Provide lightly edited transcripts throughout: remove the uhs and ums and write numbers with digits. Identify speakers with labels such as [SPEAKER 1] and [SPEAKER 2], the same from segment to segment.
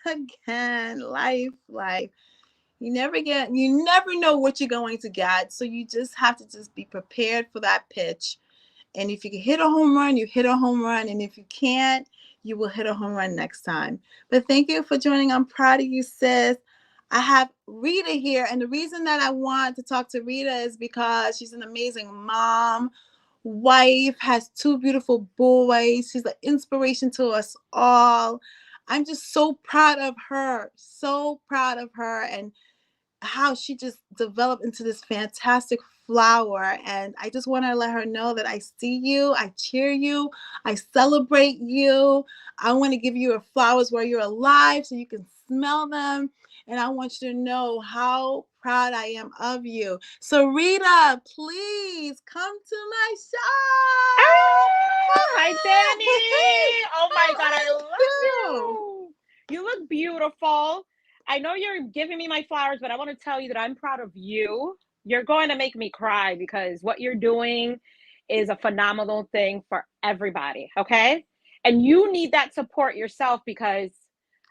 [SPEAKER 1] again. Life. You never know what you're going to get. So you just have to just be prepared for that pitch. And if you can hit a home run, you hit a home run. And if you can't, you will hit a home run next time. But thank you for joining. I'm proud of you, sis. I have Rita here. And the reason that I want to talk to Rita is because she's an amazing mom, wife, has two beautiful boys. She's an inspiration to us all. I'm just so proud of her. So proud of her. And how she just developed into this fantastic flower. And I just want to let her know that I see you, I cheer you, I celebrate you. I want to give you your flowers while you're alive so you can smell them. And I want you to know how proud I am of you. So Rita, please come to my
[SPEAKER 2] Ah, hi,
[SPEAKER 1] show.
[SPEAKER 2] Danny. Oh my God, I
[SPEAKER 1] Thank
[SPEAKER 2] love
[SPEAKER 1] you.
[SPEAKER 2] you. You look beautiful. I know you're giving me my flowers, but I want to tell you that I'm proud of you. You're going to make me cry because what you're doing is a phenomenal thing for everybody, okay? And you need that support yourself because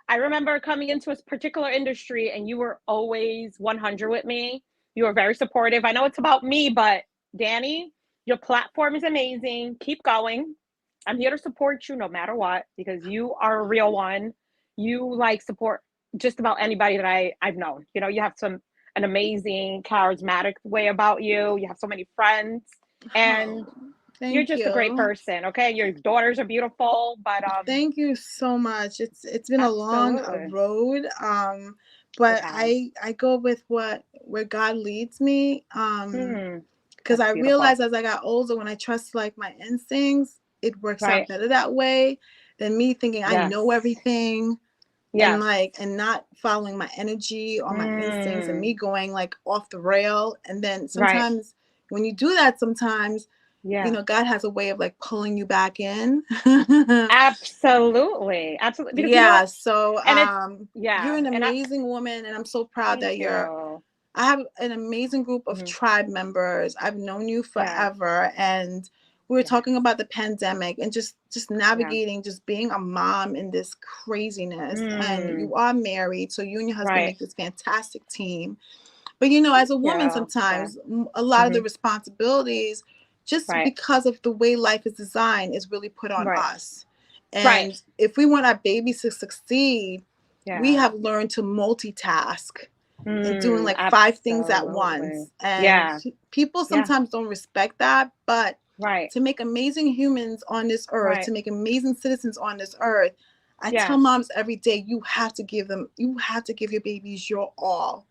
[SPEAKER 2] I remember coming into a particular industry and you were always 100 with me. You were very supportive. I know it's about me, but Danny, your platform is amazing. Keep going. I'm here to support you no matter what because you are a real one. You like support just about anybody that I've known. You know, you have an amazing, charismatic way about you. You have so many friends,
[SPEAKER 1] Oh,
[SPEAKER 2] and you're
[SPEAKER 1] thank
[SPEAKER 2] just a great
[SPEAKER 1] you.
[SPEAKER 2] person. Okay, your daughters are beautiful, but
[SPEAKER 1] Thank you so much. It's been a long
[SPEAKER 2] absolutely,
[SPEAKER 1] road.
[SPEAKER 2] it
[SPEAKER 1] But
[SPEAKER 2] has.
[SPEAKER 1] I go with where God leads me.
[SPEAKER 2] Hmm,
[SPEAKER 1] Because
[SPEAKER 2] that's
[SPEAKER 1] I
[SPEAKER 2] beautiful.
[SPEAKER 1] realized as I got older, when I trust like my instincts, it works out
[SPEAKER 2] Right?
[SPEAKER 1] better that way than me thinking I
[SPEAKER 2] Yes.
[SPEAKER 1] know everything and
[SPEAKER 2] Yes.
[SPEAKER 1] not following my energy or my instincts and me
[SPEAKER 2] Mm,
[SPEAKER 1] going like off the rail. And then
[SPEAKER 2] right.
[SPEAKER 1] sometimes when you do that, sometimes
[SPEAKER 2] Yeah.
[SPEAKER 1] God has a way of like pulling you back in.
[SPEAKER 2] Absolutely. Absolutely. Because
[SPEAKER 1] Yeah, so
[SPEAKER 2] and it's
[SPEAKER 1] you're
[SPEAKER 2] yeah,
[SPEAKER 1] an
[SPEAKER 2] and I
[SPEAKER 1] amazing woman and I'm so proud
[SPEAKER 2] thank
[SPEAKER 1] that
[SPEAKER 2] you.
[SPEAKER 1] I have an amazing group of
[SPEAKER 2] Hmm.
[SPEAKER 1] tribe members. I've known you
[SPEAKER 2] Yeah.
[SPEAKER 1] forever and we were
[SPEAKER 2] Yes.
[SPEAKER 1] talking about the pandemic and just
[SPEAKER 2] Yeah.
[SPEAKER 1] navigating, just being a mom in this craziness. And
[SPEAKER 2] Mm,
[SPEAKER 1] you are married, so you and your husband
[SPEAKER 2] right.
[SPEAKER 1] make this fantastic team. But as
[SPEAKER 2] Thank
[SPEAKER 1] a woman,
[SPEAKER 2] you. Yeah.
[SPEAKER 1] sometimes a lot of
[SPEAKER 2] Hmm.
[SPEAKER 1] the responsibilities, just
[SPEAKER 2] Right.
[SPEAKER 1] because of the way life is designed, is really put on
[SPEAKER 2] Right.
[SPEAKER 1] us.
[SPEAKER 2] Right.
[SPEAKER 1] And if we want our babies to succeed, we
[SPEAKER 2] Yeah.
[SPEAKER 1] have learned to multitask and doing
[SPEAKER 2] Mm,
[SPEAKER 1] like five things at
[SPEAKER 2] absolutely.
[SPEAKER 1] once. And
[SPEAKER 2] Yeah.
[SPEAKER 1] people
[SPEAKER 2] Yeah.
[SPEAKER 1] sometimes don't respect that, but
[SPEAKER 2] Right.
[SPEAKER 1] to make amazing humans on this earth,
[SPEAKER 2] Right.
[SPEAKER 1] to make amazing citizens on this earth, I tell
[SPEAKER 2] Yes.
[SPEAKER 1] moms every day, you have to give your babies your all.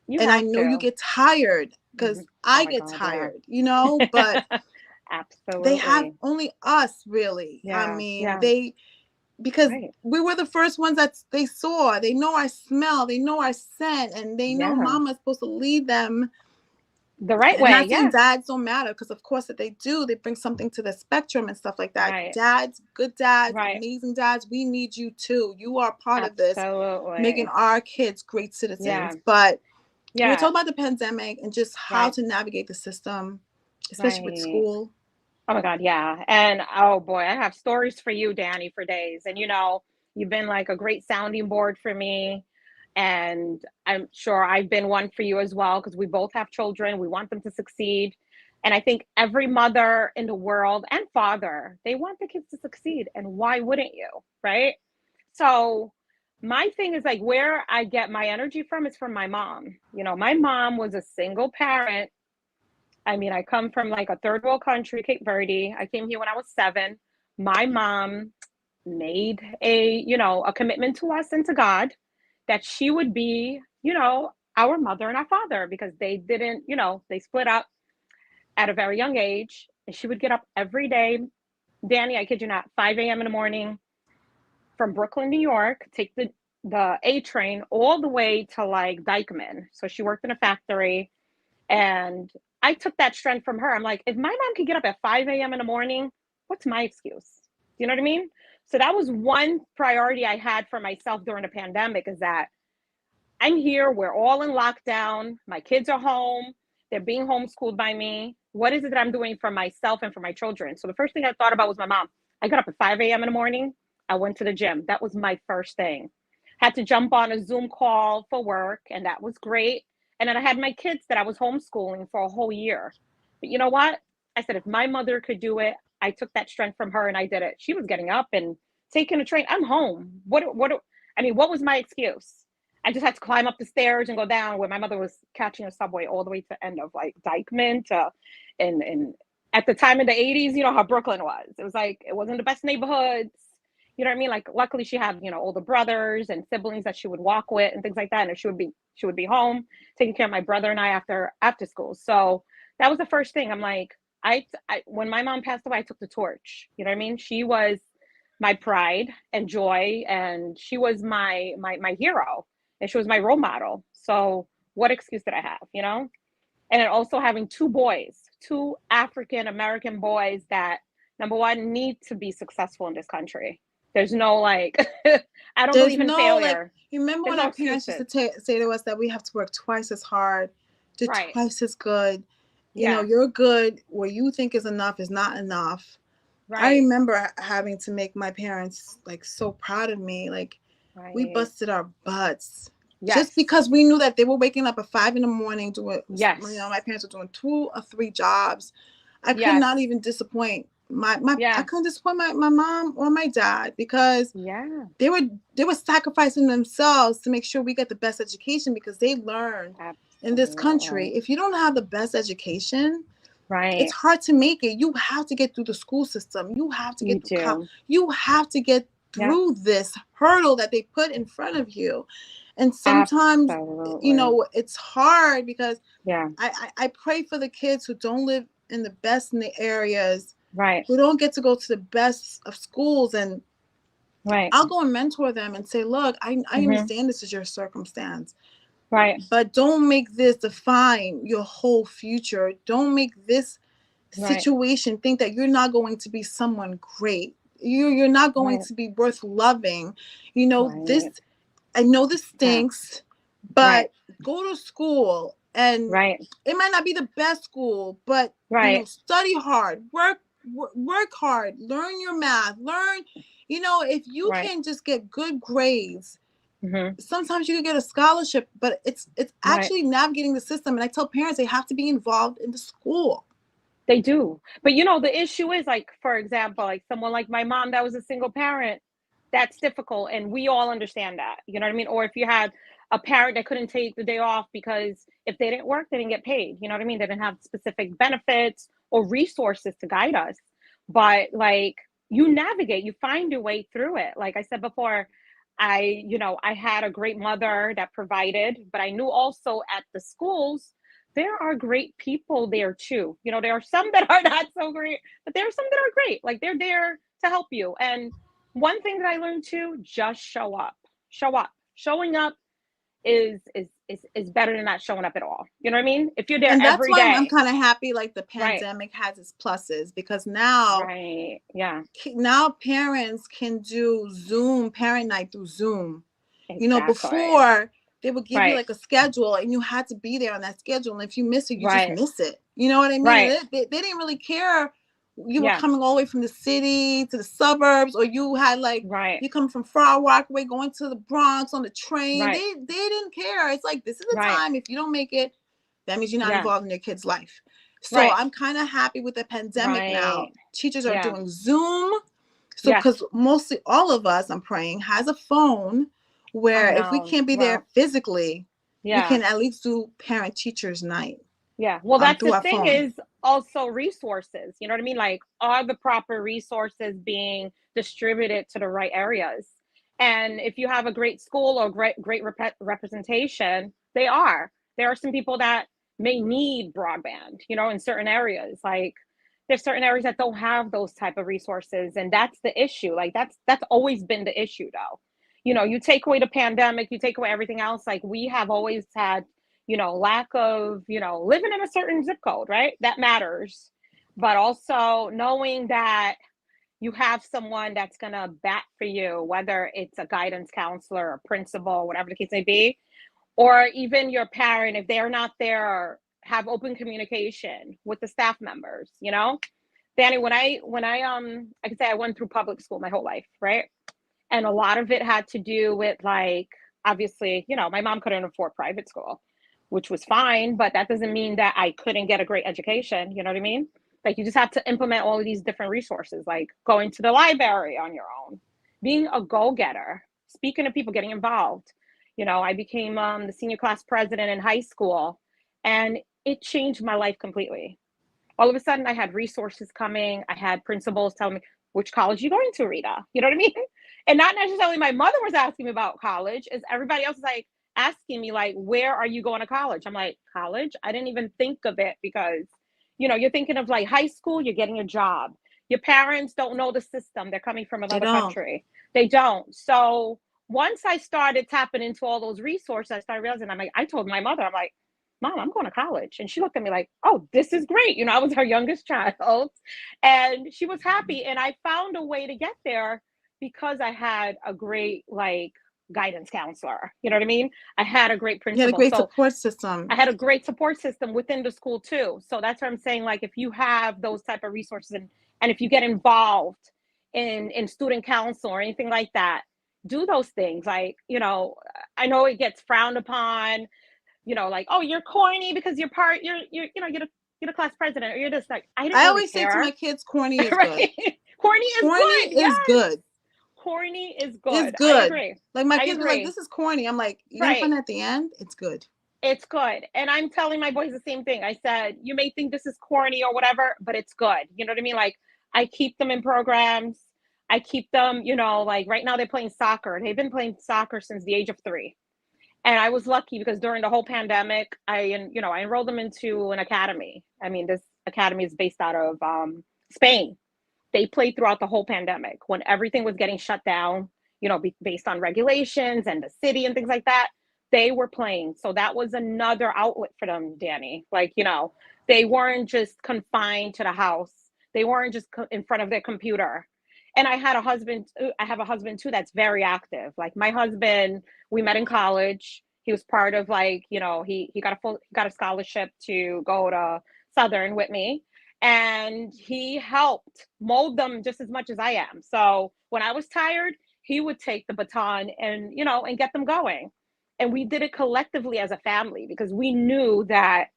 [SPEAKER 2] You
[SPEAKER 1] And I
[SPEAKER 2] have
[SPEAKER 1] know you
[SPEAKER 2] to.
[SPEAKER 1] get tired
[SPEAKER 2] Hmm.
[SPEAKER 1] because
[SPEAKER 2] Oh
[SPEAKER 1] I
[SPEAKER 2] my
[SPEAKER 1] get
[SPEAKER 2] God. Yeah.
[SPEAKER 1] tired, but they have
[SPEAKER 2] Absolutely.
[SPEAKER 1] only us really. I
[SPEAKER 2] Yeah.
[SPEAKER 1] mean,
[SPEAKER 2] Yeah.
[SPEAKER 1] because
[SPEAKER 2] Right.
[SPEAKER 1] we were the first ones that they saw. They know our smell, they know our scent, and they know
[SPEAKER 2] Yeah.
[SPEAKER 1] mama's supposed to lead them.
[SPEAKER 2] The right
[SPEAKER 1] And
[SPEAKER 2] way.
[SPEAKER 1] not saying
[SPEAKER 2] Yeah.
[SPEAKER 1] dads don't matter, because of course that they do, they bring something to the spectrum and stuff like that.
[SPEAKER 2] Right.
[SPEAKER 1] Dads, good dads,
[SPEAKER 2] Right.
[SPEAKER 1] amazing dads, we need you too. You are part of this, making
[SPEAKER 2] Absolutely.
[SPEAKER 1] our kids great
[SPEAKER 2] Yeah.
[SPEAKER 1] citizens. But we were
[SPEAKER 2] Yeah.
[SPEAKER 1] talking about the pandemic and just how
[SPEAKER 2] Right.
[SPEAKER 1] to navigate the system, especially with
[SPEAKER 2] Right.
[SPEAKER 1] school.
[SPEAKER 2] Oh my God, yeah. And oh boy, I have stories for you, Danny, for days. And you've been like a great sounding board for me. And I'm sure I've been one for you as well, because we both have children. We want them to succeed. And I think every mother in the world and father, they want the kids to succeed. And why wouldn't you? Right. So my thing is like where I get my energy from is from my mom. My mom was a single parent. I mean, I come from like a third world country, Cape Verde. I came here when I was 7. My mom made a commitment to us and to God that she would be, our mother and our father because they didn't, they split up at a very young age. And she would get up every day, Danny, I kid you not, 5 a.m. in the morning from Brooklyn, New York, take the A train all the way to like Dykeman. So she worked in a factory and I took that strength from her. I'm like, if my mom could get up at 5 a.m. in the morning, what's my excuse? You know what I mean? So that was one priority I had for myself during the pandemic is that I'm here. We're all in lockdown. My kids are home. They're being homeschooled by me. What is it that I'm doing for myself and for my children? So the first thing I thought about was my mom. I got up at 5 a.m. in the morning. I went to the gym. That was my first thing. had to jump on a Zoom call for work, and that was great. And then I had my kids that I was homeschooling for a whole year. But you know what? I said, if my mother could do it, I took that strength from her and I did it. She was getting up and taking a train. I'm home. I mean, what was my excuse? I just had to climb up the stairs and go down where my mother was catching a subway all the way to the end of like Dykeman to, and at the time in the 80s, you know how Brooklyn was. It was like, it wasn't the best neighborhoods. You know what I mean? Like, luckily she had, you know, older brothers and siblings that she would walk with and things like that. And she would be home taking care of my brother and I after school. So that was the first thing. I'm like, when my mom passed away, I took the torch. You know what I mean? She was my pride and joy, and she was my hero, and she was my role model. So what excuse did I have? You know? And then also having two boys, two African American boys that, number one, need to be successful in this country. There's no like, I don't
[SPEAKER 1] There's
[SPEAKER 2] believe in
[SPEAKER 1] no like,
[SPEAKER 2] failure.
[SPEAKER 1] you remember
[SPEAKER 2] There's
[SPEAKER 1] when
[SPEAKER 2] no
[SPEAKER 1] our parents used to
[SPEAKER 2] excuses.
[SPEAKER 1] say to us that we have to work twice as hard, do
[SPEAKER 2] Right.
[SPEAKER 1] twice as good. You know,
[SPEAKER 2] Yeah.
[SPEAKER 1] you're good. What you think is enough is not enough. I
[SPEAKER 2] Right.
[SPEAKER 1] remember having to make my parents like so proud of me. Like we
[SPEAKER 2] Right.
[SPEAKER 1] busted our butts just
[SPEAKER 2] Yes.
[SPEAKER 1] because we knew that they were waking up at 5 in the morning doing. You know,
[SPEAKER 2] Yes.
[SPEAKER 1] my parents were doing 2 or 3 jobs. I could
[SPEAKER 2] Yes.
[SPEAKER 1] not even disappoint my I
[SPEAKER 2] Yeah.
[SPEAKER 1] couldn't disappoint my mom or my dad because
[SPEAKER 2] Yeah.
[SPEAKER 1] they were they were sacrificing themselves to make sure we get the best education because they learned in this country
[SPEAKER 2] Absolutely.
[SPEAKER 1] if you don't have the best education, it's
[SPEAKER 2] Right.
[SPEAKER 1] hard to make it. You have to get through the school system. You have to
[SPEAKER 2] You
[SPEAKER 1] get through
[SPEAKER 2] do.
[SPEAKER 1] you have to get
[SPEAKER 2] Yeah.
[SPEAKER 1] through this hurdle that they put in front of you. And sometimes, you
[SPEAKER 2] Absolutely.
[SPEAKER 1] know, it's hard because
[SPEAKER 2] Yeah.
[SPEAKER 1] I pray for the kids who don't live in the best in the areas,
[SPEAKER 2] Right.
[SPEAKER 1] who don't get to go to the best of schools. And
[SPEAKER 2] Right.
[SPEAKER 1] I'll go and mentor them and say, look, I
[SPEAKER 2] Mm-hmm.
[SPEAKER 1] understand this is your circumstance,
[SPEAKER 2] Right.
[SPEAKER 1] but don't make this define your whole future. Don't make this
[SPEAKER 2] Right.
[SPEAKER 1] situation think that you're not going to be someone great. You're not going
[SPEAKER 2] Right.
[SPEAKER 1] to be worth loving. You know, this
[SPEAKER 2] Right.
[SPEAKER 1] I know this
[SPEAKER 2] Yeah.
[SPEAKER 1] stinks,
[SPEAKER 2] Right.
[SPEAKER 1] but go to school, and
[SPEAKER 2] Right.
[SPEAKER 1] it might not be the best school, but you know,
[SPEAKER 2] Right.
[SPEAKER 1] study hard, work hard, learn your math, learn, you know, if you
[SPEAKER 2] Right.
[SPEAKER 1] can just get good grades,
[SPEAKER 2] Mm-hmm.
[SPEAKER 1] sometimes you can get a scholarship, but it's
[SPEAKER 2] Right.
[SPEAKER 1] actually navigating the system. And I tell parents they have to be involved in the school.
[SPEAKER 2] They do. But you know, the issue is like, for example, like someone like my mom that was a single parent, that's difficult. And we all understand that. You know what I mean? Or if you had a parent that couldn't take the day off because if they didn't work, they didn't get paid. You know what I mean? They didn't have specific benefits or resources to guide us. But like, you navigate, you find your way through it. Like I said before, I had a great mother that provided, but I knew also at the schools there are great people there too. You know, there are some that are not so great, but there are some that are great. Like they're there to help you. And one thing that I learned too, just show up. Show up. Showing up is better than not showing up at all. You know what I mean? If you're there
[SPEAKER 1] And that's
[SPEAKER 2] every
[SPEAKER 1] why I'm
[SPEAKER 2] day.
[SPEAKER 1] kind of happy like the
[SPEAKER 2] Right.
[SPEAKER 1] pandemic has its pluses, because now
[SPEAKER 2] Right. Yeah.
[SPEAKER 1] parents can do Zoom parent night through Zoom. You know,
[SPEAKER 2] Exactly.
[SPEAKER 1] before they would give you
[SPEAKER 2] Right.
[SPEAKER 1] like a schedule and you had to be there on that schedule. And if you miss it, you just
[SPEAKER 2] Right.
[SPEAKER 1] miss it. You know what I mean? And
[SPEAKER 2] Right.
[SPEAKER 1] they didn't really care. You were
[SPEAKER 2] Yeah.
[SPEAKER 1] coming all the way from the city to the suburbs, or you had like,
[SPEAKER 2] Right.
[SPEAKER 1] you come from Far Rockaway going to the Bronx on the train.
[SPEAKER 2] Right.
[SPEAKER 1] They didn't care. It's like, this is the
[SPEAKER 2] Right.
[SPEAKER 1] time. If you don't make it, that means you're not
[SPEAKER 2] Yeah.
[SPEAKER 1] involved in your kid's life. So
[SPEAKER 2] Right.
[SPEAKER 1] I'm kind of happy with the pandemic now.
[SPEAKER 2] Right.
[SPEAKER 1] Teachers are
[SPEAKER 2] Yeah.
[SPEAKER 1] doing Zoom. So,
[SPEAKER 2] Yes.
[SPEAKER 1] because mostly all of us, I'm praying, has a phone
[SPEAKER 2] I
[SPEAKER 1] where if we
[SPEAKER 2] know.
[SPEAKER 1] can't be there
[SPEAKER 2] Well,
[SPEAKER 1] physically, we
[SPEAKER 2] yeah.
[SPEAKER 1] can at least do parent teachers night
[SPEAKER 2] Yeah. Well, that's
[SPEAKER 1] through
[SPEAKER 2] the
[SPEAKER 1] our
[SPEAKER 2] thing
[SPEAKER 1] phone.
[SPEAKER 2] is also resources. You know what I mean? Like, are the proper resources being distributed to the right areas? And if you have a great school or great representation, they are. There are some people that may need broadband, you know, in certain areas. Like, there's certain areas that don't have those type of resources, and that's the issue. Like, that's always been the issue, though. You know, you take away the pandemic, you take away everything else. Like, we have always had lack of, living in a certain zip code, right? That matters. But also knowing that you have someone that's going to bat for you, whether it's a guidance counselor, a principal, whatever the case may be, or even your parent, if they're not there, have open communication with the staff members, Danny, when I can say I went through public school my whole life, right? And a lot of it had to do with, like, obviously, my mom couldn't afford private school, which was fine, but that doesn't mean that I couldn't get a great education. You know what I mean? Like, you just have to implement all of these different resources, like going to the library on your own, being a go-getter, speaking to people, getting involved. I became the senior class president in high school, and it changed my life completely. All of a sudden, I had resources coming. I had principals telling me, which college are you going to, Rita? You know what I mean? And not necessarily my mother was asking me about college, is everybody else is like asking me, like, where are you going to college? I'm like, college? I didn't even think of it, because, you're thinking of like high school, you're getting a job. Your parents don't know the system. They're coming from
[SPEAKER 1] They
[SPEAKER 2] another
[SPEAKER 1] don't.
[SPEAKER 2] country. They don't. So once I started tapping into all those resources, I started realizing, I told my mother, I'm like, Mom, I'm going to college. And she looked at me like, oh, this is great. I was her youngest child, and she was happy. And I found a way to get there because I had a great, like, guidance counselor. You know what I mean? I had a great
[SPEAKER 1] You had a
[SPEAKER 2] principal.
[SPEAKER 1] great
[SPEAKER 2] So
[SPEAKER 1] support system.
[SPEAKER 2] I had a great support system within the school too. So that's what I'm saying. Like, if you have those type of resources, and if you get involved in student council or anything like that, do those things. Like, I know it gets frowned upon, like, oh, you're corny because you're the class president, or you're just like, I didn't
[SPEAKER 1] I
[SPEAKER 2] really
[SPEAKER 1] always say to my
[SPEAKER 2] care.
[SPEAKER 1] kids, corny is good.
[SPEAKER 2] Right? Corny is
[SPEAKER 1] Corny
[SPEAKER 2] good.
[SPEAKER 1] is
[SPEAKER 2] Yes.
[SPEAKER 1] good.
[SPEAKER 2] Corny is
[SPEAKER 1] It's
[SPEAKER 2] good. I
[SPEAKER 1] good.
[SPEAKER 2] agree.
[SPEAKER 1] Like my
[SPEAKER 2] I
[SPEAKER 1] kids were like,
[SPEAKER 2] agree.
[SPEAKER 1] this is corny. I'm like, you're gonna
[SPEAKER 2] Right.
[SPEAKER 1] find at the end, it's good.
[SPEAKER 2] It's good. And I'm telling my boys the same thing. I said, you may think this is corny or whatever, but it's good. You know what I mean? Like, I keep them in programs. I keep them, like right now they're playing soccer. They've been playing soccer since the age of 3. And I was lucky because during the whole pandemic, I enrolled them into an academy. I mean, this academy is based out of Spain. They played throughout the whole pandemic when everything was getting shut down, based on regulations and the city and things like that. They were playing. So that was another outlet for them, Danny. Like, they weren't just confined to the house. They weren't just in front of their computer. And I have a husband too that's very active. Like, my husband, we met in college. He was part of, like, he got a scholarship to go to Southern with me, and he helped mold them just as much as I am. So when I was tired, he would take the baton and get them going. And we did it collectively as a family because we knew that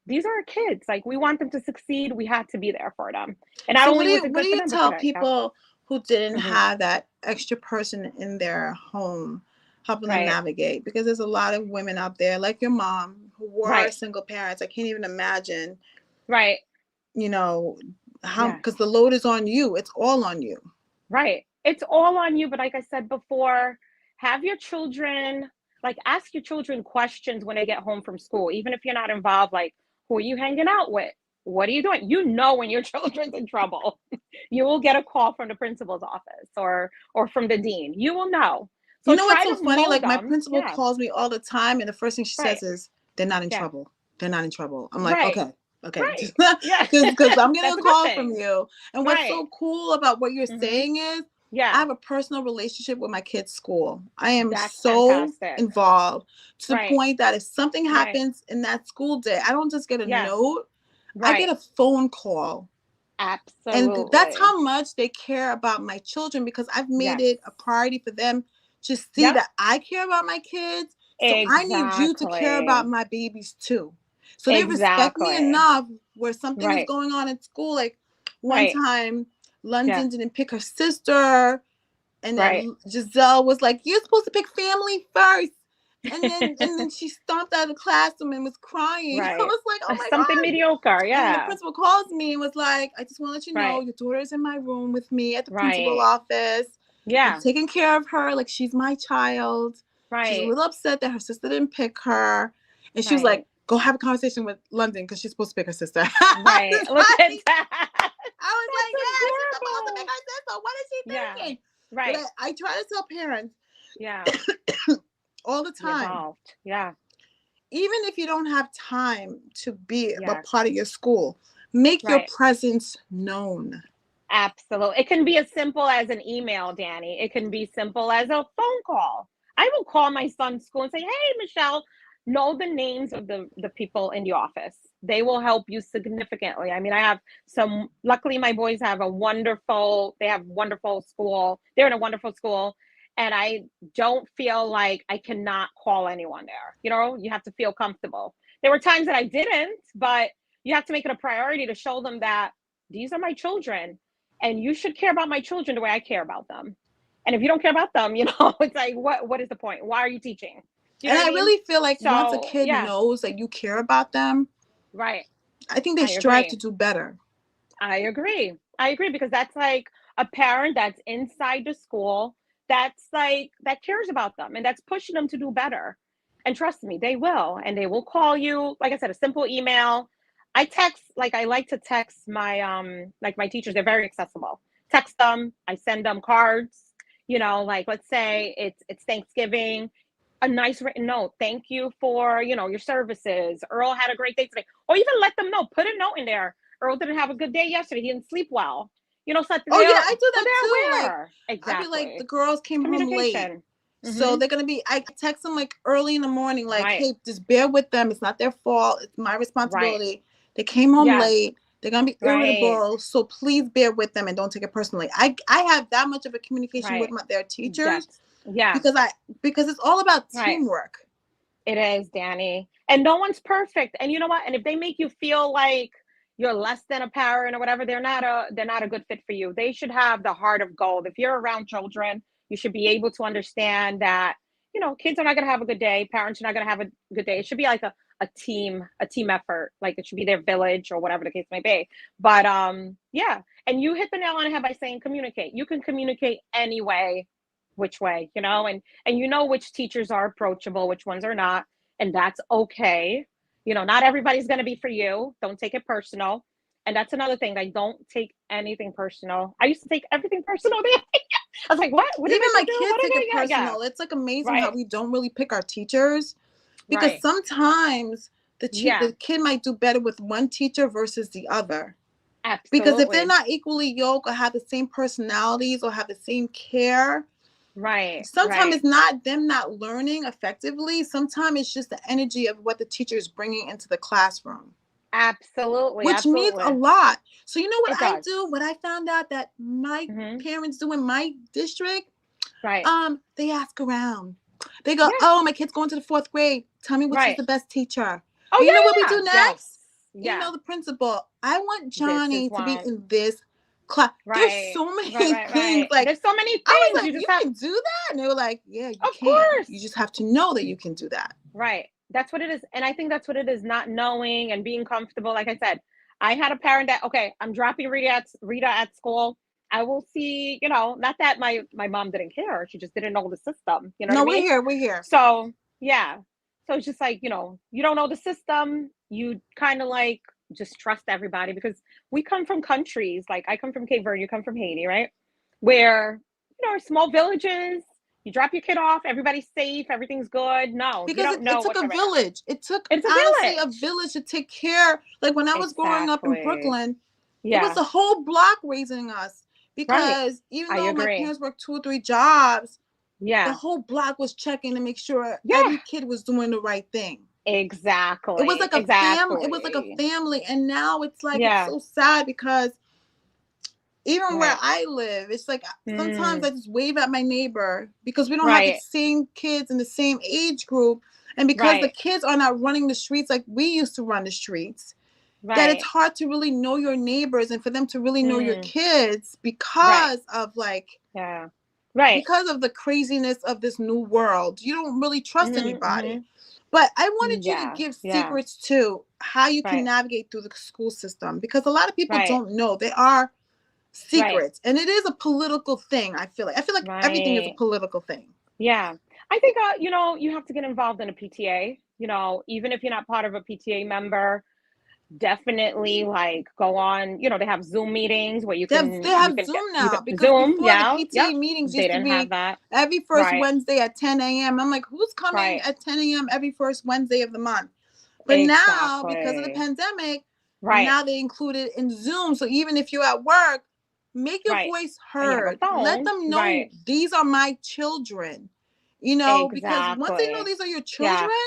[SPEAKER 2] these are our kids. Like, we want them to succeed. We had to be there for them. And not
[SPEAKER 1] So what
[SPEAKER 2] only
[SPEAKER 1] do
[SPEAKER 2] was
[SPEAKER 1] you
[SPEAKER 2] it
[SPEAKER 1] what
[SPEAKER 2] good
[SPEAKER 1] do
[SPEAKER 2] for
[SPEAKER 1] you
[SPEAKER 2] them, but for
[SPEAKER 1] tell
[SPEAKER 2] that. Yeah.
[SPEAKER 1] people who didn't
[SPEAKER 2] Hmm.
[SPEAKER 1] have that extra person in their home helping them
[SPEAKER 2] Right.
[SPEAKER 1] navigate? Because there's a lot of women out there, like your mom, who were
[SPEAKER 2] Right.
[SPEAKER 1] single parents. I can't even imagine,
[SPEAKER 2] Right.
[SPEAKER 1] you know, how,
[SPEAKER 2] Yes.
[SPEAKER 1] because the load is on you. It's all on you.
[SPEAKER 2] Right. It's all on you. But like I said before, have your children, like, ask your children questions when they get home from school, even if you're not involved. Like, who are you hanging out with? What are you doing? When your children's in trouble. You will get a call from the principal's office or from the dean. You will know.
[SPEAKER 1] You
[SPEAKER 2] So
[SPEAKER 1] know what's
[SPEAKER 2] try
[SPEAKER 1] so
[SPEAKER 2] to
[SPEAKER 1] funny?
[SPEAKER 2] mold
[SPEAKER 1] Like my
[SPEAKER 2] them.
[SPEAKER 1] principal
[SPEAKER 2] Yeah.
[SPEAKER 1] calls me all the time, and the first thing she
[SPEAKER 2] Right.
[SPEAKER 1] says is, "They're not in
[SPEAKER 2] Yeah.
[SPEAKER 1] trouble. They're not in trouble." I'm like,
[SPEAKER 2] Right.
[SPEAKER 1] okay, okay,
[SPEAKER 2] Right. Yeah.
[SPEAKER 1] because I'm getting
[SPEAKER 2] That's
[SPEAKER 1] a
[SPEAKER 2] a good
[SPEAKER 1] call from
[SPEAKER 2] thing.
[SPEAKER 1] you. And what's
[SPEAKER 2] Right.
[SPEAKER 1] so cool about what you're
[SPEAKER 2] Hmm.
[SPEAKER 1] saying is, I
[SPEAKER 2] Yeah.
[SPEAKER 1] have a personal relationship with my kids' school. I am
[SPEAKER 2] That's
[SPEAKER 1] so
[SPEAKER 2] fantastic.
[SPEAKER 1] involved to the
[SPEAKER 2] Right.
[SPEAKER 1] point that if something
[SPEAKER 2] Right.
[SPEAKER 1] happens in that school day, I don't just get a
[SPEAKER 2] Yes.
[SPEAKER 1] note. I get
[SPEAKER 2] Right.
[SPEAKER 1] a phone call. And that's
[SPEAKER 2] Absolutely.
[SPEAKER 1] how much they care about my children, because I've made
[SPEAKER 2] Yes.
[SPEAKER 1] it a priority for them to see
[SPEAKER 2] Yep.
[SPEAKER 1] that I care about my kids. So I need you to care about
[SPEAKER 2] Exactly.
[SPEAKER 1] my babies too. So they respect me
[SPEAKER 2] Exactly.
[SPEAKER 1] enough where something is
[SPEAKER 2] Right.
[SPEAKER 1] going on at school. Like one
[SPEAKER 2] Right.
[SPEAKER 1] time,
[SPEAKER 2] Yeah.
[SPEAKER 1] London didn't pick her sister, and
[SPEAKER 2] Right.
[SPEAKER 1] then Giselle was like, "You're supposed to pick family first." And then she stomped out of the classroom and was crying. I
[SPEAKER 2] Right.
[SPEAKER 1] was like, "Oh my
[SPEAKER 2] Something
[SPEAKER 1] god."
[SPEAKER 2] mediocre.
[SPEAKER 1] And then the
[SPEAKER 2] Yeah.
[SPEAKER 1] principal calls me and was like, "I just want to let you know
[SPEAKER 2] Right.
[SPEAKER 1] your daughter is in my room with me at the principal
[SPEAKER 2] Right.
[SPEAKER 1] office. I'm
[SPEAKER 2] Yeah.
[SPEAKER 1] taking care of her like she's my child. She's a
[SPEAKER 2] Right.
[SPEAKER 1] little upset that her sister didn't pick her." And she was like,
[SPEAKER 2] Right.
[SPEAKER 1] "Go have a conversation with London because she's supposed to pick her sister."
[SPEAKER 2] Right. Look at that.
[SPEAKER 1] I was like,
[SPEAKER 2] That's
[SPEAKER 1] "Yeah, she's supposed to pick
[SPEAKER 2] adorable.
[SPEAKER 1] her sister. What is she
[SPEAKER 2] Yeah.
[SPEAKER 1] thinking?" But
[SPEAKER 2] Right.
[SPEAKER 1] I try to tell parents
[SPEAKER 2] Yeah.
[SPEAKER 1] all the
[SPEAKER 2] Be
[SPEAKER 1] time,
[SPEAKER 2] involved. Yeah.
[SPEAKER 1] even if you don't have time to be a
[SPEAKER 2] Yes.
[SPEAKER 1] part of your school, make your
[SPEAKER 2] Right.
[SPEAKER 1] presence known.
[SPEAKER 2] Absolutely. It can be as simple as an email, Danny. It can be simple as a phone call. I will call my son's school and say, hey, Michelle, know the names of the people in the office. They will help you significantly. I mean, luckily my boys have they have wonderful school. They're in a wonderful school. And I don't feel like I cannot call anyone there. You have to feel comfortable. There were times that I didn't, but you have to make it a priority to show them that these are my children and you should care about my children the way I care about them. And if you don't care about them, it's like, what is the point? Why are you teaching? You know
[SPEAKER 1] And
[SPEAKER 2] what I
[SPEAKER 1] I
[SPEAKER 2] mean?
[SPEAKER 1] really feel like once a
[SPEAKER 2] So,
[SPEAKER 1] kid
[SPEAKER 2] yeah,
[SPEAKER 1] knows that you care about them,
[SPEAKER 2] right.
[SPEAKER 1] I think they
[SPEAKER 2] I
[SPEAKER 1] strive
[SPEAKER 2] agree.
[SPEAKER 1] to do better.
[SPEAKER 2] I agree. I agree because that's like a parent that's inside the school that's like that cares about them and that's pushing them to do better. And trust me, they will. And they will call you. Like I said, a simple email. I like to text my teachers, they're very accessible. Text them, I send them cards, like let's say it's Thanksgiving, a nice written note. Thank you for, your services. Earl had a great day today. Or even let them know, put a note in there. Earl didn't have a good day yesterday. He didn't sleep well. Something
[SPEAKER 1] Oh yeah,
[SPEAKER 2] there,
[SPEAKER 1] I do
[SPEAKER 2] so
[SPEAKER 1] that too.
[SPEAKER 2] they're
[SPEAKER 1] Like
[SPEAKER 2] aware.
[SPEAKER 1] I'd be like, the
[SPEAKER 2] Exactly.
[SPEAKER 1] girls came home late.
[SPEAKER 2] Communication.
[SPEAKER 1] So
[SPEAKER 2] Mm-hmm.
[SPEAKER 1] they're gonna be. I text them like early in the morning, like,
[SPEAKER 2] Right.
[SPEAKER 1] "Hey, just bear with them. It's not their fault. It's my
[SPEAKER 2] Right.
[SPEAKER 1] responsibility. They came home
[SPEAKER 2] Yeah.
[SPEAKER 1] late. They're gonna be
[SPEAKER 2] Right.
[SPEAKER 1] irritable. So please bear with them and don't take it personally." I have that much of a communication with
[SPEAKER 2] Right.
[SPEAKER 1] their teachers
[SPEAKER 2] That's yeah.
[SPEAKER 1] because it's all about
[SPEAKER 2] Right.
[SPEAKER 1] teamwork.
[SPEAKER 2] It is, Danny. And no one's perfect. And you know what? And if they make you feel like you're less than a parent or whatever, they're not a good fit for you. They should have the heart of gold. If you're around children, you should be able to understand that, kids are not gonna have a good day, parents are not gonna have a good day. It should be like a team effort. Like it should be their village or whatever the case may be. But yeah. And you hit the nail on the head by saying communicate. You can communicate anyway, which way, and which teachers are approachable, which ones are not, and that's okay. Not everybody's going to be for you. Don't take it personal. And that's another thing. I don't take anything personal. I used to take everything personal. I was like, what did
[SPEAKER 1] Even
[SPEAKER 2] I
[SPEAKER 1] my
[SPEAKER 2] just do?
[SPEAKER 1] kids
[SPEAKER 2] What did
[SPEAKER 1] take
[SPEAKER 2] I
[SPEAKER 1] it
[SPEAKER 2] get? Yeah.
[SPEAKER 1] personal. It's like amazing how
[SPEAKER 2] Right.
[SPEAKER 1] we don't really pick our teachers because
[SPEAKER 2] Right.
[SPEAKER 1] sometimes
[SPEAKER 2] Yeah.
[SPEAKER 1] the kid might do better with one teacher versus the other. Because if they're
[SPEAKER 2] Absolutely.
[SPEAKER 1] not equally yoked or have the same personalities or have the same care,
[SPEAKER 2] Right.
[SPEAKER 1] sometimes
[SPEAKER 2] Right.
[SPEAKER 1] it's not them not learning effectively. Sometimes it's just the energy of what the teacher is bringing into the classroom,
[SPEAKER 2] Absolutely.
[SPEAKER 1] which means a
[SPEAKER 2] Absolutely.
[SPEAKER 1] lot. So you know what
[SPEAKER 2] It
[SPEAKER 1] I
[SPEAKER 2] does.
[SPEAKER 1] do? What I found out that my
[SPEAKER 2] Hmm.
[SPEAKER 1] parents do in my district,
[SPEAKER 2] Right.
[SPEAKER 1] they ask around. They go,
[SPEAKER 2] Yeah.
[SPEAKER 1] "Oh, my kid's going to the fourth grade. Tell me which is
[SPEAKER 2] Right.
[SPEAKER 1] the best teacher."
[SPEAKER 2] Oh
[SPEAKER 1] And you know what we
[SPEAKER 2] yeah.
[SPEAKER 1] do
[SPEAKER 2] Yeah. Yes.
[SPEAKER 1] next?
[SPEAKER 2] Yeah.
[SPEAKER 1] Email the principal. I want
[SPEAKER 2] This is
[SPEAKER 1] Johnny to be
[SPEAKER 2] one.
[SPEAKER 1] in this class. There's
[SPEAKER 2] Right.
[SPEAKER 1] so
[SPEAKER 2] Right.
[SPEAKER 1] many
[SPEAKER 2] Right.
[SPEAKER 1] things.
[SPEAKER 2] Right.
[SPEAKER 1] Like
[SPEAKER 2] There's so many
[SPEAKER 1] I was
[SPEAKER 2] things.
[SPEAKER 1] like,
[SPEAKER 2] You just
[SPEAKER 1] "You
[SPEAKER 2] have,
[SPEAKER 1] can do that?" And they were like, "Yeah, you
[SPEAKER 2] of
[SPEAKER 1] can.
[SPEAKER 2] course.
[SPEAKER 1] You just have to know that you can do that."
[SPEAKER 2] Right. That's what it is. And I think that's what it is, not knowing and being comfortable. Like I said, I had a parent that, okay, I'm dropping Rita at school. I will see, not that my mom didn't care. She just didn't know the system. You know what I
[SPEAKER 1] No, we're
[SPEAKER 2] mean?
[SPEAKER 1] here. We're here.
[SPEAKER 2] So yeah. So it's just like, you don't know the system. You kind of like just trust everybody because we come from countries, like I come from Cape Verde, you come from Haiti, right? Where, small villages, you drop your kid off, everybody's safe, everything's good. No, you
[SPEAKER 1] Because
[SPEAKER 2] don't
[SPEAKER 1] it
[SPEAKER 2] know
[SPEAKER 1] took
[SPEAKER 2] what's
[SPEAKER 1] a
[SPEAKER 2] around.
[SPEAKER 1] village. It took
[SPEAKER 2] It's a
[SPEAKER 1] honestly a
[SPEAKER 2] village.
[SPEAKER 1] village to take care. Like when I was growing up in
[SPEAKER 2] Exactly.
[SPEAKER 1] Brooklyn, it was
[SPEAKER 2] Yeah.
[SPEAKER 1] a whole block raising us
[SPEAKER 2] Right.
[SPEAKER 1] because even
[SPEAKER 2] I
[SPEAKER 1] though my
[SPEAKER 2] agree.
[SPEAKER 1] parents worked 2 or 3 jobs, the
[SPEAKER 2] Yeah.
[SPEAKER 1] whole block was checking to make sure
[SPEAKER 2] Yeah.
[SPEAKER 1] every kid was doing the right thing. It was
[SPEAKER 2] Exactly.
[SPEAKER 1] like a it was like a
[SPEAKER 2] Exactly.
[SPEAKER 1] family, and now it's
[SPEAKER 2] Yeah.
[SPEAKER 1] so sad because even where
[SPEAKER 2] Right.
[SPEAKER 1] I live, it's like sometimes
[SPEAKER 2] Mm.
[SPEAKER 1] I just wave at my neighbor because we don't have the
[SPEAKER 2] Right.
[SPEAKER 1] same kids in the same age group. And because the
[SPEAKER 2] Right.
[SPEAKER 1] kids are not running the streets like we used to run the streets, that it's
[SPEAKER 2] Right.
[SPEAKER 1] hard to really know your neighbors and for them to really know your
[SPEAKER 2] Mm.
[SPEAKER 1] kids
[SPEAKER 2] Right. Yeah. Right.
[SPEAKER 1] because of the craziness of this new world. You don't really trust
[SPEAKER 2] Mhm.
[SPEAKER 1] anybody.
[SPEAKER 2] Mhm.
[SPEAKER 1] But I wanted you to
[SPEAKER 2] Yeah.
[SPEAKER 1] give
[SPEAKER 2] Yeah.
[SPEAKER 1] secrets to how you can
[SPEAKER 2] Right.
[SPEAKER 1] navigate through the school system because a lot of people
[SPEAKER 2] Right.
[SPEAKER 1] don't know. There are
[SPEAKER 2] Right.
[SPEAKER 1] secrets and it is a political thing. I feel like everything is a
[SPEAKER 2] Right.
[SPEAKER 1] political thing.
[SPEAKER 2] Yeah. I think you have to get involved in a PTA, even if you're not part of a PTA member, definitely like go on, they have Zoom meetings where you
[SPEAKER 1] They
[SPEAKER 2] can you
[SPEAKER 1] have
[SPEAKER 2] can get
[SPEAKER 1] Zoom
[SPEAKER 2] you can
[SPEAKER 1] now because
[SPEAKER 2] Zoom,
[SPEAKER 1] before the
[SPEAKER 2] yeah. Yep.
[SPEAKER 1] PTA meetings
[SPEAKER 2] They
[SPEAKER 1] used to
[SPEAKER 2] didn't have
[SPEAKER 1] be
[SPEAKER 2] that.
[SPEAKER 1] every first
[SPEAKER 2] Right.
[SPEAKER 1] Wednesday at 10 a.m. I'm like, who's coming
[SPEAKER 2] Right.
[SPEAKER 1] at 10 a.m. every first Wednesday of the month? But now, because of the
[SPEAKER 2] Exactly.
[SPEAKER 1] pandemic,
[SPEAKER 2] Right.
[SPEAKER 1] now they include it in Zoom. So even if you're at work, make your
[SPEAKER 2] Right.
[SPEAKER 1] voice
[SPEAKER 2] And you have a
[SPEAKER 1] heard. Let
[SPEAKER 2] phone.
[SPEAKER 1] them know
[SPEAKER 2] Right.
[SPEAKER 1] these are my children. Because once they know
[SPEAKER 2] Exactly.
[SPEAKER 1] these are your
[SPEAKER 2] Yeah.
[SPEAKER 1] children,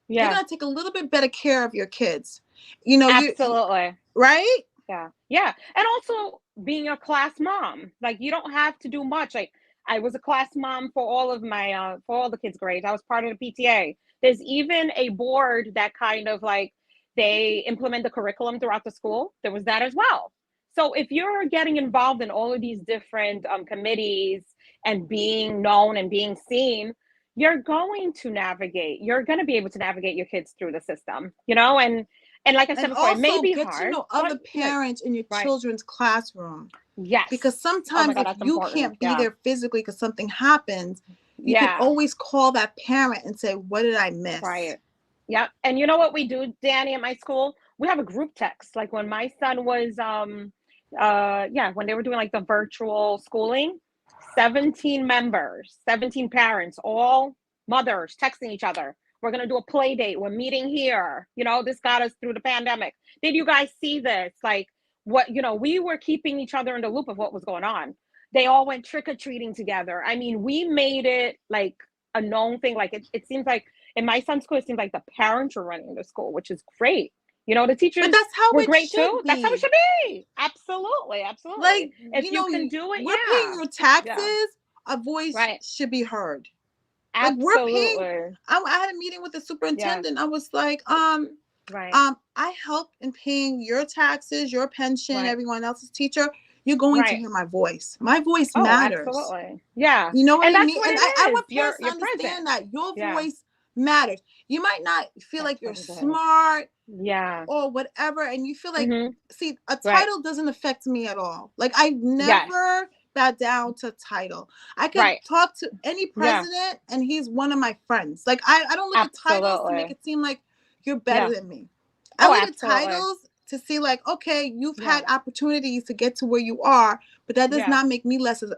[SPEAKER 1] they're
[SPEAKER 2] Yeah.
[SPEAKER 1] gonna take a little bit better care of your kids. You
[SPEAKER 2] Absolutely.
[SPEAKER 1] right?
[SPEAKER 2] Yeah. Yeah. And also being a class mom, like you don't have to do much. Like I was a class mom for all of my for all the kids' grades. I was part of the PTA. There's even a board that kind of like they implement the curriculum throughout the school. There was that as well. So if you're getting involved in all of these different committees and being known and being seen, you're going to navigate. You're going to be able to navigate your kids through the system, you know. And like I said
[SPEAKER 1] And
[SPEAKER 2] before, it may
[SPEAKER 1] also
[SPEAKER 2] be
[SPEAKER 1] get to
[SPEAKER 2] hard,
[SPEAKER 1] know
[SPEAKER 2] but
[SPEAKER 1] other
[SPEAKER 2] good.
[SPEAKER 1] parents in your
[SPEAKER 2] Right.
[SPEAKER 1] children's classroom.
[SPEAKER 2] Yes.
[SPEAKER 1] Because
[SPEAKER 2] Oh my
[SPEAKER 1] sometimes
[SPEAKER 2] God,
[SPEAKER 1] if
[SPEAKER 2] that's
[SPEAKER 1] you
[SPEAKER 2] important.
[SPEAKER 1] can't be
[SPEAKER 2] Yeah.
[SPEAKER 1] there physically because something happens, you can
[SPEAKER 2] Yeah.
[SPEAKER 1] always call that parent and say, what did I miss?
[SPEAKER 2] Right. Yeah. And you know what we do, Danny, at my school? We have a group text. Like when my son was yeah, when they were doing like the virtual schooling, 17 members, 17 parents, all mothers texting each other. We're gonna do a play date. We're meeting here. You know, this got us through the pandemic. Did you guys see this? Like what, you know, we were keeping each other in the loop of what was going on. They all went trick-or-treating together. I mean, we made it like a known thing. Like it seems like in my son's school, it seems like the parents were running the school, which is great. You know, the
[SPEAKER 1] But
[SPEAKER 2] teachers
[SPEAKER 1] that's how
[SPEAKER 2] were
[SPEAKER 1] it
[SPEAKER 2] great
[SPEAKER 1] should
[SPEAKER 2] too. That's how it
[SPEAKER 1] be.
[SPEAKER 2] should be. Absolutely,
[SPEAKER 1] Like,
[SPEAKER 2] absolutely. If you can do it,
[SPEAKER 1] we're paying
[SPEAKER 2] yeah,
[SPEAKER 1] your
[SPEAKER 2] yeah,
[SPEAKER 1] taxes, a voice
[SPEAKER 2] right.
[SPEAKER 1] should be heard. Like we're paying.
[SPEAKER 2] Absolutely,
[SPEAKER 1] I had a meeting with the
[SPEAKER 2] yeah,
[SPEAKER 1] superintendent. I was like,
[SPEAKER 2] right,
[SPEAKER 1] I help in paying your taxes, your pension,
[SPEAKER 2] right,
[SPEAKER 1] everyone else's teacher. You're going to
[SPEAKER 2] right.
[SPEAKER 1] hear my voice. My voice
[SPEAKER 2] Oh,
[SPEAKER 1] matters.
[SPEAKER 2] absolutely, yeah.
[SPEAKER 1] You know what
[SPEAKER 2] And
[SPEAKER 1] I
[SPEAKER 2] that's
[SPEAKER 1] mean?
[SPEAKER 2] what
[SPEAKER 1] And
[SPEAKER 2] it
[SPEAKER 1] I
[SPEAKER 2] is.
[SPEAKER 1] want parents to
[SPEAKER 2] You're present.
[SPEAKER 1] understand that your
[SPEAKER 2] Yeah,
[SPEAKER 1] voice matters. You might not feel
[SPEAKER 2] that's
[SPEAKER 1] like you're
[SPEAKER 2] what it is.
[SPEAKER 1] smart
[SPEAKER 2] Yeah.
[SPEAKER 1] or whatever, and you feel like,
[SPEAKER 2] Mm-hmm.
[SPEAKER 1] see, a
[SPEAKER 2] Right.
[SPEAKER 1] title doesn't affect me at all. Like I
[SPEAKER 2] Yes.
[SPEAKER 1] never bow down to title. I could
[SPEAKER 2] Right.
[SPEAKER 1] talk to any
[SPEAKER 2] Yeah.
[SPEAKER 1] president and he's one of my friends. Like I don't look at titles to make
[SPEAKER 2] Absolutely.
[SPEAKER 1] it seem like you're better
[SPEAKER 2] Yeah.
[SPEAKER 1] than me. I
[SPEAKER 2] Oh,
[SPEAKER 1] look at
[SPEAKER 2] absolutely.
[SPEAKER 1] titles to see like, okay, you've
[SPEAKER 2] Yeah.
[SPEAKER 1] had opportunities to get to where you are, but that does
[SPEAKER 2] Yeah.
[SPEAKER 1] not make me less
[SPEAKER 2] Of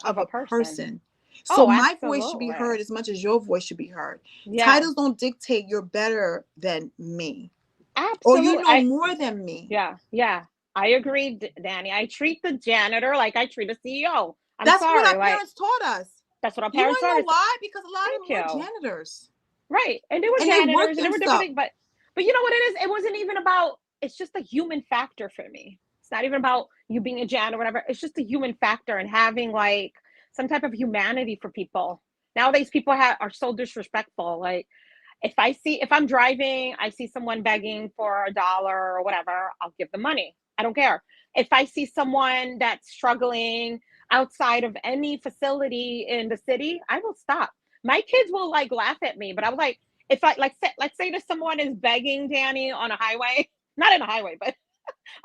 [SPEAKER 1] of
[SPEAKER 2] a
[SPEAKER 1] a
[SPEAKER 2] person.
[SPEAKER 1] person. So
[SPEAKER 2] Oh,
[SPEAKER 1] my voice should be
[SPEAKER 2] absolutely.
[SPEAKER 1] heard as much as your voice should be heard.
[SPEAKER 2] Yeah.
[SPEAKER 1] Titles don't dictate you're better than me or you
[SPEAKER 2] Absolutely.
[SPEAKER 1] know more than me.
[SPEAKER 2] Yeah, yeah. I agree, Danny. I treat the janitor like I treat a CEO. I'm
[SPEAKER 1] That's what
[SPEAKER 2] sorry.
[SPEAKER 1] our
[SPEAKER 2] Like
[SPEAKER 1] parents taught us.
[SPEAKER 2] that's what our
[SPEAKER 1] You
[SPEAKER 2] parents
[SPEAKER 1] want to
[SPEAKER 2] taught
[SPEAKER 1] know
[SPEAKER 2] us.
[SPEAKER 1] why? Because a lot of
[SPEAKER 2] Thank
[SPEAKER 1] them were
[SPEAKER 2] you.
[SPEAKER 1] janitors
[SPEAKER 2] Right. And there were
[SPEAKER 1] and they
[SPEAKER 2] janitors
[SPEAKER 1] worked
[SPEAKER 2] and there were different
[SPEAKER 1] themselves.
[SPEAKER 2] things, but you know what it is? It wasn't even about it's just a human factor for me. It's not even about you being a janitor or whatever. It's just a human factor and having like some type of humanity for people. Nowadays people are so disrespectful. Like if I'm driving, I see someone begging for $1 or whatever, I'll give them money. I don't care. If I see someone that's struggling outside of any facility in the city, I will stop. My kids will like laugh at me, but I was like, if I like let's say that someone is begging Danny on a highway, not in a highway, but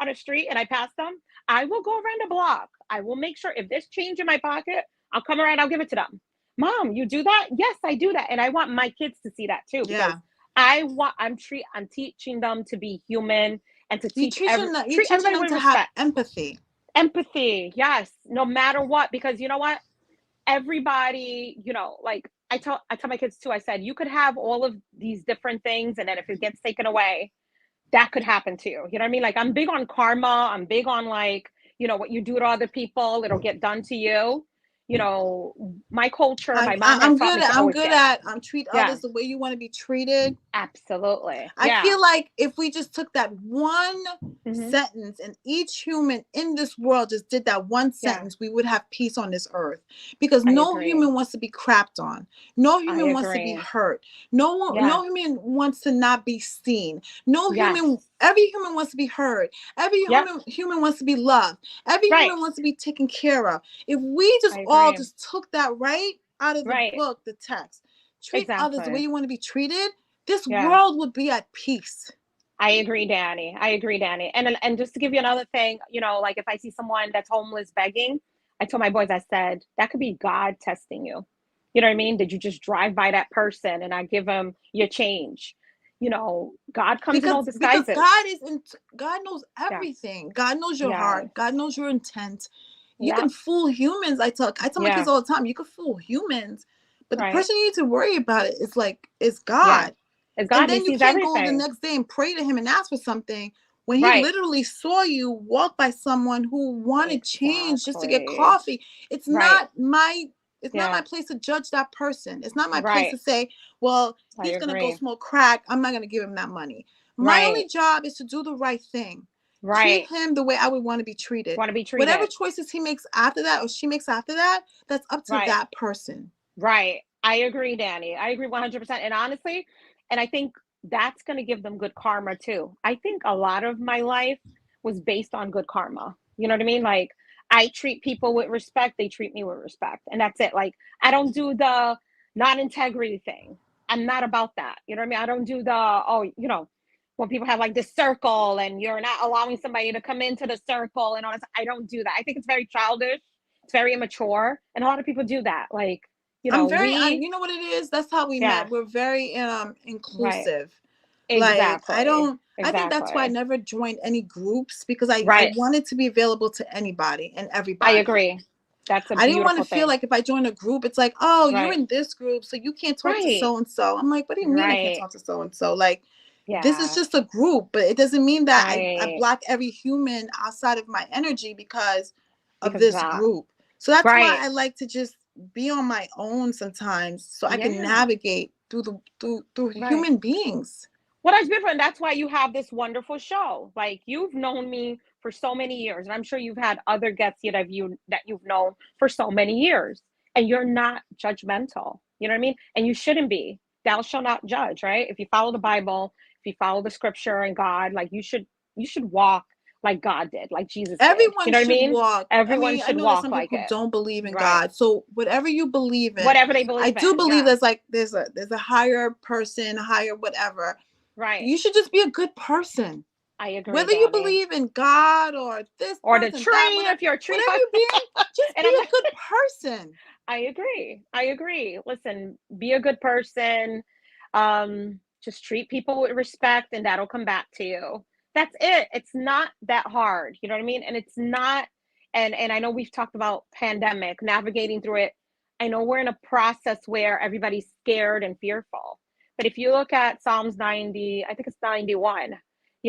[SPEAKER 2] on a street and I pass them, I will go around the block. I will make sure if there's change in my pocket, I'll come around, I'll give it to them. Mom, you do that? Yes, I do that. And I want my kids to see that too because
[SPEAKER 1] Yeah.
[SPEAKER 2] I'm teaching them to be human and to
[SPEAKER 1] You're
[SPEAKER 2] treat
[SPEAKER 1] teaching
[SPEAKER 2] everybody
[SPEAKER 1] them
[SPEAKER 2] with
[SPEAKER 1] to have
[SPEAKER 2] respect.
[SPEAKER 1] empathy.
[SPEAKER 2] Empathy, yes, no matter what, because you know what? Everybody, you know, like I tell my kids too, I said, you could have all of these different things, and then if it gets taken away, that could happen to you. You know what I mean? Like I'm big on karma. I'm big on like, you know, what you do to other people, it'll get done to you. You know, my culture, my mom has taught me to
[SPEAKER 1] I'm
[SPEAKER 2] always
[SPEAKER 1] good
[SPEAKER 2] give.
[SPEAKER 1] at treat
[SPEAKER 2] Yeah,
[SPEAKER 1] others the way you want to be treated.
[SPEAKER 2] absolutely.
[SPEAKER 1] I
[SPEAKER 2] Yeah.
[SPEAKER 1] feel like if we just took that one
[SPEAKER 2] Hmm.
[SPEAKER 1] sentence and each human in this world just did that one
[SPEAKER 2] Yeah,
[SPEAKER 1] sentence, we would have peace on this earth. Because
[SPEAKER 2] I
[SPEAKER 1] no
[SPEAKER 2] agree.
[SPEAKER 1] human wants to be crapped on. No
[SPEAKER 2] I
[SPEAKER 1] human wants to be
[SPEAKER 2] agree.
[SPEAKER 1] hurt.
[SPEAKER 2] Yeah.
[SPEAKER 1] No human wants to not be seen.
[SPEAKER 2] Yes.
[SPEAKER 1] Every human wants to be heard. Every
[SPEAKER 2] Yep.
[SPEAKER 1] human wants to be loved. Every
[SPEAKER 2] Right.
[SPEAKER 1] human wants to be taken care of. If we just
[SPEAKER 2] I
[SPEAKER 1] all
[SPEAKER 2] agree.
[SPEAKER 1] just took that right out of the
[SPEAKER 2] Right.
[SPEAKER 1] book, the text, treat others the way
[SPEAKER 2] Exactly.
[SPEAKER 1] you want to be treated, this
[SPEAKER 2] Yeah.
[SPEAKER 1] world would be at peace.
[SPEAKER 2] I agree, Danny. I agree, Danny. And just to give you another thing, you know, like if I see someone that's homeless begging, I told my boys, I said, that could be God testing you. You know what I mean? Did you just drive by that person and I give them your change? You know, God comes in all
[SPEAKER 1] Because
[SPEAKER 2] disguises.
[SPEAKER 1] God knows
[SPEAKER 2] Yeah.
[SPEAKER 1] everything. God knows your
[SPEAKER 2] Yes.
[SPEAKER 1] heart. God knows your intent. You can
[SPEAKER 2] Yep.
[SPEAKER 1] fool humans. I tell my
[SPEAKER 2] Yeah.
[SPEAKER 1] kids all the time, you can fool humans, but the
[SPEAKER 2] Right.
[SPEAKER 1] person you need to worry about it is
[SPEAKER 2] Yeah.
[SPEAKER 1] God.
[SPEAKER 2] It's
[SPEAKER 1] And
[SPEAKER 2] God and he
[SPEAKER 1] then you
[SPEAKER 2] sees
[SPEAKER 1] can't go the
[SPEAKER 2] everything.
[SPEAKER 1] next day and pray to him and ask for something when he
[SPEAKER 2] Right.
[SPEAKER 1] literally saw you walk by someone who wanted change just to get
[SPEAKER 2] Exactly.
[SPEAKER 1] coffee.
[SPEAKER 2] Right.
[SPEAKER 1] It's not my
[SPEAKER 2] Yeah.
[SPEAKER 1] place to judge that person. It's not my place
[SPEAKER 2] Right.
[SPEAKER 1] to say, well,
[SPEAKER 2] I
[SPEAKER 1] he's going to go
[SPEAKER 2] agree.
[SPEAKER 1] smoke crack. I'm not going to give him that money. My
[SPEAKER 2] Right.
[SPEAKER 1] only job is to do the right thing. treat
[SPEAKER 2] Right.
[SPEAKER 1] him the way I would want to be treated.
[SPEAKER 2] Want to be
[SPEAKER 1] Whatever
[SPEAKER 2] treated.
[SPEAKER 1] choices he makes after that or she makes after that, that's up to
[SPEAKER 2] Right.
[SPEAKER 1] that person.
[SPEAKER 2] Right. I agree, Danny. I agree 100%. And honestly, and I think that's going to give them good karma too. I think a lot of my life was based on good karma. You know what I mean? Like, I treat people with respect, they treat me with respect. And that's it. Like, I don't do the non integrity thing. I'm not about that. You know what I mean? I don't do the, oh, when people have like this circle and you're not allowing somebody to come into the circle and all that. I don't do that. I think it's very childish. It's very immature. And a lot of people do that. Like,
[SPEAKER 1] I'm very,
[SPEAKER 2] we,
[SPEAKER 1] you know what it is? That's how we
[SPEAKER 2] yeah,
[SPEAKER 1] met. We're very
[SPEAKER 2] right.
[SPEAKER 1] inclusive. Like,
[SPEAKER 2] Exactly.
[SPEAKER 1] I think that's why I
[SPEAKER 2] Exactly.
[SPEAKER 1] never joined any groups because I
[SPEAKER 2] Right.
[SPEAKER 1] wanted to be available to anybody and
[SPEAKER 2] I
[SPEAKER 1] everybody.
[SPEAKER 2] agree. That's a
[SPEAKER 1] I didn't want to
[SPEAKER 2] beautiful
[SPEAKER 1] feel
[SPEAKER 2] thing.
[SPEAKER 1] like if I joined a group, it's like, oh, you're
[SPEAKER 2] Right.
[SPEAKER 1] in this group, so you can't talk to
[SPEAKER 2] Right.
[SPEAKER 1] so and so. I'm like, what do you mean I can't
[SPEAKER 2] Right.
[SPEAKER 1] talk to so and so? Like, this is
[SPEAKER 2] Yeah.
[SPEAKER 1] just a group, but it doesn't mean that I
[SPEAKER 2] Right.
[SPEAKER 1] block every human outside of my energy because of
[SPEAKER 2] Because of
[SPEAKER 1] this
[SPEAKER 2] that.
[SPEAKER 1] group. So that's why
[SPEAKER 2] Right.
[SPEAKER 1] I like to just be on my own sometimes so I can
[SPEAKER 2] Yeah.
[SPEAKER 1] navigate through
[SPEAKER 2] Right.
[SPEAKER 1] human beings.
[SPEAKER 2] Well, that's different. That's why you have this wonderful show. Like, you've known me for so many years, and I'm sure you've had other guests that you've known for so many years, and you're not judgmental. You know what I mean? And you shouldn't be. Thou shalt not judge, right? If you follow the Bible, if you follow the scripture and God, like, you should walk like God did, like Jesus did. You
[SPEAKER 1] Everyone
[SPEAKER 2] know what I
[SPEAKER 1] should
[SPEAKER 2] mean?
[SPEAKER 1] walk. I
[SPEAKER 2] Everyone
[SPEAKER 1] mean, I
[SPEAKER 2] should
[SPEAKER 1] know that
[SPEAKER 2] walk
[SPEAKER 1] some
[SPEAKER 2] like
[SPEAKER 1] people
[SPEAKER 2] it.
[SPEAKER 1] don't believe in
[SPEAKER 2] Right.
[SPEAKER 1] God. So whatever you believe in,
[SPEAKER 2] Whatever they
[SPEAKER 1] I
[SPEAKER 2] believe
[SPEAKER 1] do
[SPEAKER 2] in.
[SPEAKER 1] believe
[SPEAKER 2] Yeah.
[SPEAKER 1] there's a higher person, higher whatever.
[SPEAKER 2] Right.
[SPEAKER 1] You should just be a good person.
[SPEAKER 2] I agree,
[SPEAKER 1] Whether you
[SPEAKER 2] Danny.
[SPEAKER 1] believe in God or this
[SPEAKER 2] Or the
[SPEAKER 1] person, that,
[SPEAKER 2] tree, if you're a tree
[SPEAKER 1] whatever
[SPEAKER 2] hugger.
[SPEAKER 1] you being, just
[SPEAKER 2] And
[SPEAKER 1] be
[SPEAKER 2] I'm
[SPEAKER 1] a
[SPEAKER 2] like,
[SPEAKER 1] good person.
[SPEAKER 2] I agree. I agree. Listen, be a good person. Just treat people with respect and that'll come back to you. That's it. It's not that hard. You know what I mean? And it's not, and I know we've talked about pandemic, navigating through it. I know we're in a process where everybody's scared and fearful. But if you look at Psalms 90, I think it's 91,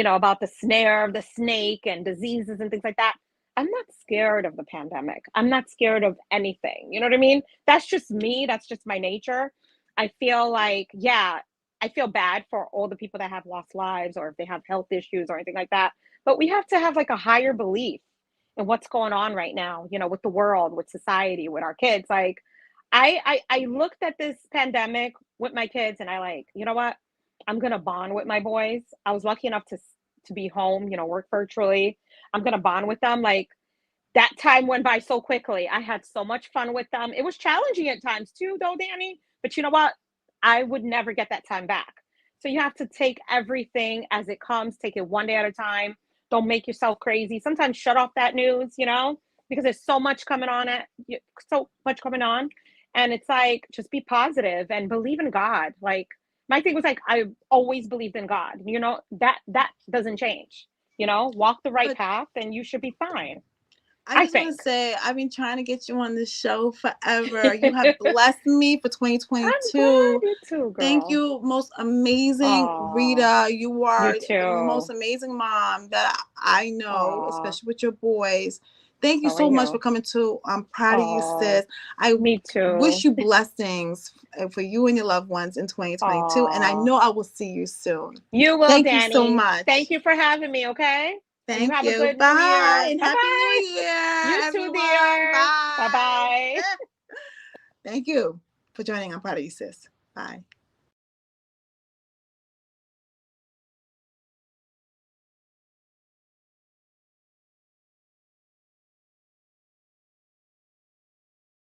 [SPEAKER 2] about the snare of the snake and diseases and things like that. I'm not scared of the pandemic. I'm not scared of anything. You know what I mean? That's just me. That's just my nature. I feel like, yeah, I feel bad for all the people that have lost lives or if they have health issues or anything like that. But we have to have like a higher belief in what's going on right now, with the world, with society, with our kids. Like, I looked at this pandemic with my kids and I like, you know what? I'm gonna bond with my boys. I was lucky enough to be home, work virtually. I'm gonna bond with them. Like, that time went by so quickly. I had so much fun with them. It was challenging at times too, though, Danny. But you know what? I would never get that time back. So you have to take everything as it comes, take it one day at a time. Don't make yourself crazy. Sometimes shut off that news, because there's so much coming on so much coming on. And it's like, just be positive and believe in God. Like, my thing was like, I always believed in God. That doesn't change. Walk the right
[SPEAKER 1] But
[SPEAKER 2] path and you should be fine.
[SPEAKER 1] I
[SPEAKER 2] I
[SPEAKER 1] just want to
[SPEAKER 2] think.
[SPEAKER 1] say, I've been trying to get you on this show forever. You have blessed me for
[SPEAKER 2] I'm glad
[SPEAKER 1] 2022.
[SPEAKER 2] you too,
[SPEAKER 1] Thank
[SPEAKER 2] girl.
[SPEAKER 1] you, most amazing
[SPEAKER 2] Oh,
[SPEAKER 1] Rita. You
[SPEAKER 2] you
[SPEAKER 1] are the most
[SPEAKER 2] too.
[SPEAKER 1] amazing mom that I know,
[SPEAKER 2] Oh,
[SPEAKER 1] especially with your boys. Thank you
[SPEAKER 2] so are
[SPEAKER 1] so much for
[SPEAKER 2] you.
[SPEAKER 1] coming to I'm Proud of You
[SPEAKER 2] Oh,
[SPEAKER 1] Sis. I
[SPEAKER 2] me
[SPEAKER 1] wish
[SPEAKER 2] too.
[SPEAKER 1] you blessings for you and your loved ones in 2022, and I
[SPEAKER 2] Oh,
[SPEAKER 1] know I will see you soon.
[SPEAKER 2] you will,
[SPEAKER 1] Thank you so
[SPEAKER 2] Danny.
[SPEAKER 1] much.
[SPEAKER 2] Thank you for having me, okay? And you
[SPEAKER 1] Thank
[SPEAKER 2] have a
[SPEAKER 1] you.
[SPEAKER 2] good new
[SPEAKER 1] Bye
[SPEAKER 2] year.
[SPEAKER 1] and
[SPEAKER 2] Bye
[SPEAKER 1] Happy New
[SPEAKER 2] bye.
[SPEAKER 1] Year,
[SPEAKER 2] You too,
[SPEAKER 1] everyone.
[SPEAKER 2] dear. Bye
[SPEAKER 1] Bye.
[SPEAKER 2] bye.
[SPEAKER 1] Thank you for joining I'm Proud of You Sis. Bye.